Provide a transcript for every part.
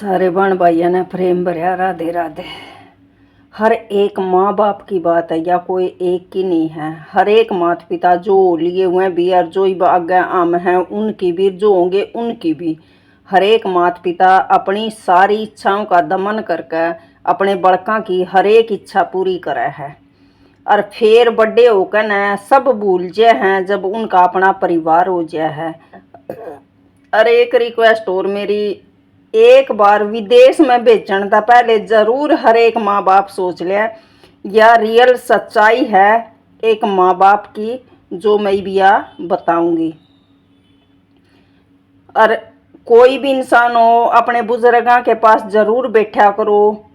सारे बहन भाइयों ने प्रेम भरिया राधे राधे। हर एक माँ बाप की बात है या कोई एक की नहीं है। हर एक माता पिता जो लिए हुए भी और जो आगे आम हैं उनकी भी, जो होंगे उनकी भी। हर एक माता पिता अपनी सारी इच्छाओं का दमन करके अपने बड़का की हर एक इच्छा पूरी करे है और फिर बड़े होकर न सब भूल जाए हैं जब उनका अपना परिवार हो जाए है। अरे एक रिक्वेस्ट और मेरी, एक बार विदेश में भेजने का पहले जरूर हर एक माँ बाप सोच ले या रियल सच्चाई है एक माँ बाप की जो मैं भी बताऊंगी। और कोई भी इंसान हो अपने बुजुर्गों के पास जरूर बैठा करो।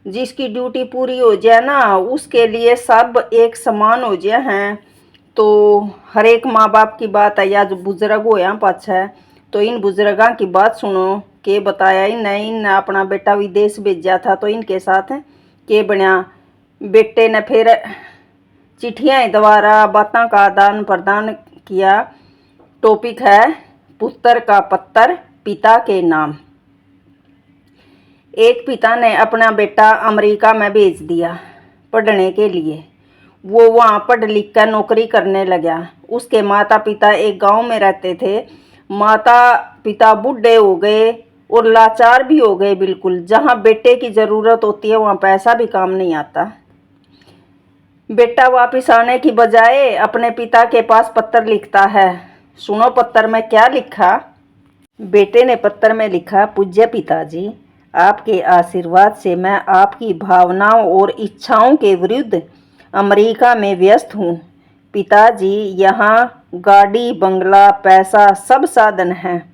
जिसकी ड्यूटी पूरी हो जाए ना उसके लिए सब एक समान हो जाए हैं। तो हर एक माँ बाप की बात है या जो बुजुर्ग हो यहाँ पाछ है तो इन बुजुर्गों की बात सुनो के बताया इन इन अपना बेटा विदेश भेजा था तो इनके साथ के बना। बेटे ने फिर चिट्ठियाँ द्वारा बातों का आदान प्रदान किया। टॉपिक है पुत्र का पत्र पिता के नाम। एक पिता ने अपना बेटा अमेरिका में भेज दिया पढ़ने के लिए। वो वहाँ पढ़ लिख कर नौकरी करने लगा। उसके माता पिता एक गांव में रहते थे। माता पिता बूढ़े हो गए और लाचार भी हो गए बिल्कुल। जहाँ बेटे की ज़रूरत होती है वहाँ पैसा भी काम नहीं आता। बेटा वापस आने की बजाय अपने पिता के पास पत्र लिखता है। सुनो पत्र में क्या लिखा। बेटे ने पत्र में लिखा, पूज्य पिताजी, आपके आशीर्वाद से मैं आपकी भावनाओं और इच्छाओं के विरुद्ध अमेरिका में व्यस्त हूँ। पिताजी, यहाँ गाड़ी बंगला पैसा सब साधन हैं,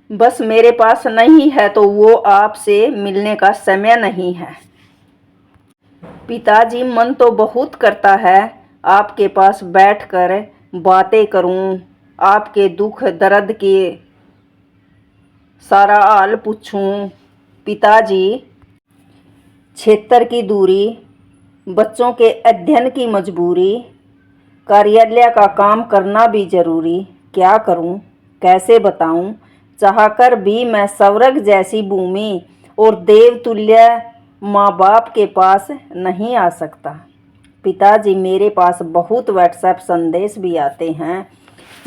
बस मेरे पास नहीं है तो वो आपसे मिलने का समय नहीं है। पिताजी, मन तो बहुत करता है आपके पास बैठकर बातें करूं, आपके दुख दर्द के सारा हाल पूछूं। पिताजी, क्षेत्र की दूरी, बच्चों के अध्ययन की मजबूरी, कार्यालय का काम करना भी जरूरी, क्या करूं, कैसे बताऊं। चाहकर भी मैं स्वर्ग जैसी भूमि और देवतुल्य माँ बाप के पास नहीं आ सकता। पिताजी, मेरे पास बहुत व्हाट्सएप संदेश भी आते हैं।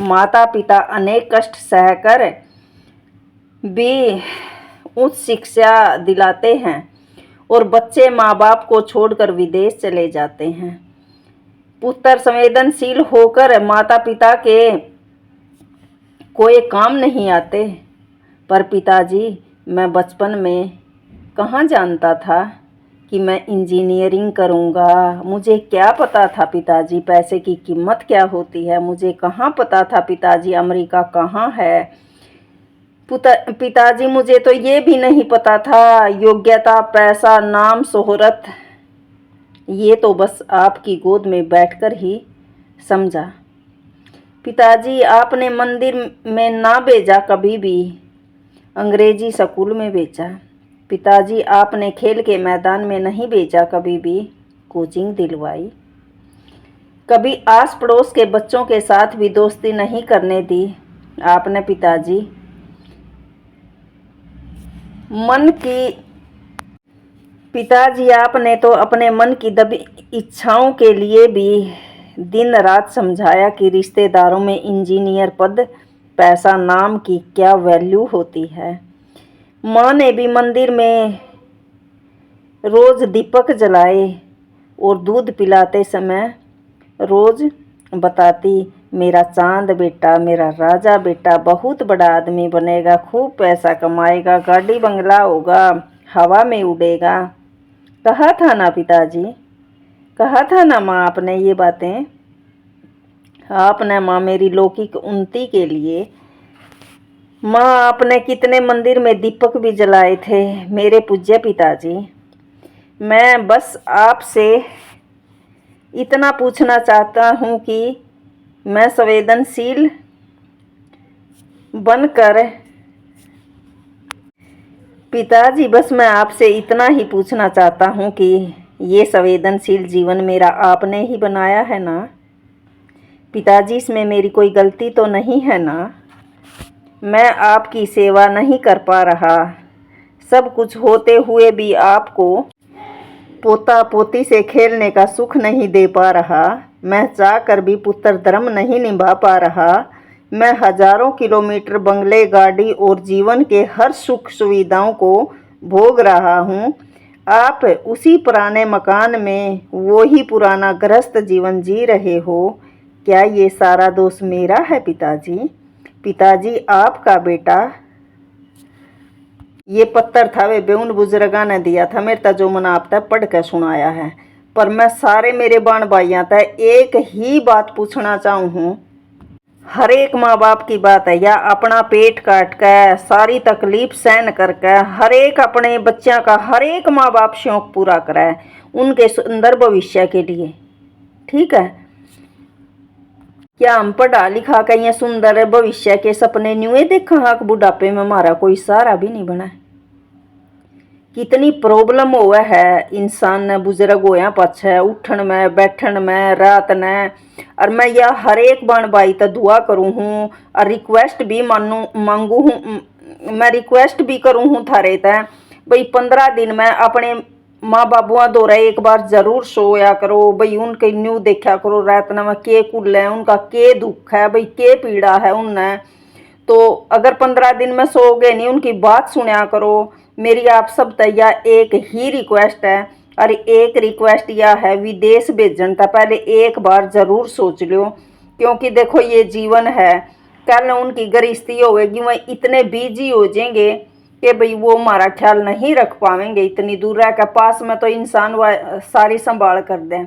माता पिता अनेक कष्ट सहकर भी उच्च शिक्षा दिलाते हैं और बच्चे माँ बाप को छोड़कर विदेश चले जाते हैं। पुत्र संवेदनशील होकर माता पिता के कोई काम नहीं आते। पर पिताजी, मैं बचपन में कहाँ जानता था कि मैं इंजीनियरिंग करूँगा। मुझे क्या पता था पिताजी पैसे की कीमत क्या होती है। मुझे कहाँ पता था पिताजी अमेरिका कहाँ है। पिताजी, मुझे तो ये भी नहीं पता था योग्यता पैसा नाम शोहरत, ये तो बस आपकी गोद में बैठकर ही समझा। पिताजी, आपने मंदिर में ना भेजा कभी भी, अंग्रेजी स्कूल में भेजा। पिताजी, आपने खेल के मैदान में नहीं भेजा कभी भी, कोचिंग दिलवाई। कभी आस पड़ोस के बच्चों के साथ भी दोस्ती नहीं करने दी आपने। पिताजी, मन की पिताजी, आपने तो अपने मन की दबी इच्छाओं के लिए भी दिन रात समझाया कि रिश्तेदारों में इंजीनियर पद पैसा नाम की क्या वैल्यू होती है। माँ ने भी मंदिर में रोज दीपक जलाए और दूध पिलाते समय रोज बताती, मेरा चांद बेटा, मेरा राजा बेटा बहुत बड़ा आदमी बनेगा, खूब पैसा कमाएगा, गाड़ी बंगला होगा, हवा में उड़ेगा। कहा था ना पिताजी, कहा था ना माँ आपने ये बातें। आपने माँ मेरी लौकिक उन्नति के लिए, माँ आपने कितने मंदिर में दीपक भी जलाए थे मेरे पूज्य पिताजी। मैं बस आपसे इतना पूछना चाहता हूँ कि मैं संवेदनशील बनकर, पिताजी बस मैं आपसे इतना ही पूछना चाहता हूँ कि ये संवेदनशील जीवन मेरा आपने ही बनाया है ना। पिताजी, इसमें मेरी कोई गलती तो नहीं है ना। मैं आपकी सेवा नहीं कर पा रहा। सब कुछ होते हुए भी आपको पोता पोती से खेलने का सुख नहीं दे पा रहा। मैं चाह कर भी पुत्र धर्म नहीं निभा पा रहा। मैं हजारों किलोमीटर बंगले, गाड़ी और जीवन के हर सुख सुविधाओं को भोग रहा हूँ। आप उसी पुराने मकान में वही पुराना गृहस्थ जीवन जी रहे हो। क्या ये सारा दोष मेरा है पिताजी? पिताजी, आपका बेटा ये पत्थर था वे बेउन बुजुर्गा ने दिया था मेरे ता, जो मैंने आप तक पढ़ के सुनाया है। पर मैं सारे मेरे बाण भाइयों तक एक ही बात पूछना चाहूँ हूँ। हर एक माँ बाप की बात है, या अपना पेट काट कर सारी तकलीफ सहन करके हर एक अपने बच्चों का हर एक माँ बाप शौक पूरा करे उनके सुंदर भविष्य के लिए। ठीक है, क्या हम पढ़ा लिखा के ये सुंदर भविष्य के सपने न्यूए देखा हाँ बुढ़ापे में हमारा कोई सहारा भी नहीं बना। कितनी प्रॉब्लम हुआ है इंसान ने बुजुर्ग होया पाछे उठन में, बैठन में, रात ने। और मैं यह हर एक बाण भाई तो दुआ करूँ हूँ और रिक्वेस्ट भी मांगू हूँ। मैं रिक्वेस्ट भी करूँ हूँ थारे तय भाई 15 दिन में अपने माँ बाबुआ दौरा एक बार जरूर सोया करो भाई, उनके न्यू देखा करो रात में के कुल है, उनका के दुख है भाई, के पीड़ा है उनने। तो अगर 15 दिन में सोओगे नहीं, उनकी बात सुना करो। मेरी आप सब तैया एक ही रिक्वेस्ट है, और एक रिक्वेस्ट यह है विदेश भेजन था पहले एक बार जरूर सोच लो। क्योंकि देखो ये जीवन है, कल उनकी गृहस्थी होगी, वह इतने बिजी हो जाएंगे कि भाई वो हमारा ख्याल नहीं रख पाएंगे। इतनी दूर रह कर पास में तो इंसान वह सारी संभाल कर दें।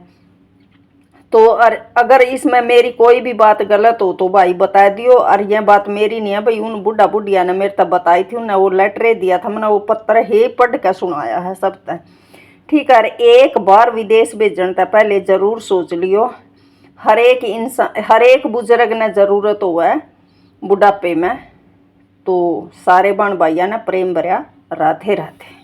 तो और अगर इसमें मेरी कोई भी बात गलत हो तो भाई बता दियो। और यह बात मेरी नहीं है भाई, उन बुढ़ा बुढ़िया ने मेरे तक बताई थी, उन्हें वो लेटर दिया था, मैंने वो पत्र ही पढ़ के सुनाया है सब तक। ठीक है, एक बार विदेश भेजन तक पहले जरूर सोच लियो। हर एक इंसान, हर एक बुजुर्ग ने जरूरत हो है बुढ़ापे में। तो सारे बहन भाइयों ने प्रेम भरिया राधे राधे।